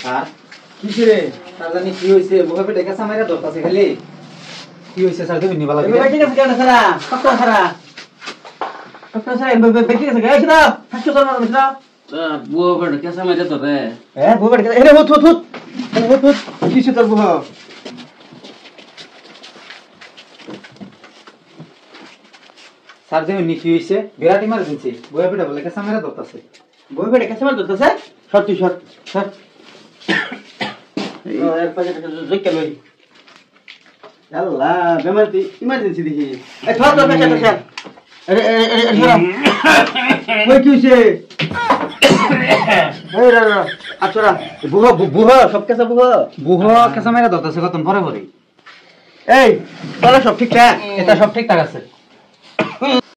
sir কিসে sir জানি কি হইছে মুখে পেটে কাঁচা মাইরা ধরতাছে খালি কি হইছে স্যার তুমি নিবা লাগে বেটি গেছে কেন সারা ডক্টর সারা বেটি গেছে গাইছ না হাসু চল না বুয়া বড় কেসা মাইরা ধরে বুয়া বেটি এরে হুত হুত হুত হুত কিসে তোর বুয়া স্যার জানি কি হইছে বিরাট ইমার্জেন্সি মুখে পেটে বলে কাঁচা মাইরা ধরতাছে বুয়া বেটি কেসে মার দতে স্যার সত্যি সত স্যার এর পাশে জেকে লই আল্লাহ বেমারতি ইমার্জেন্সি দেখি এই ধর তো পেছাতে স্যার আরে কই কি হইছে এই রা রা আচ্ছা বুয়া সব কেসা বুহ কাঁচা মাইরা ধরতাছে কতন পরে পরে এই তোরা সব ঠিকঠাক এটা সব ঠিকঠাক আছে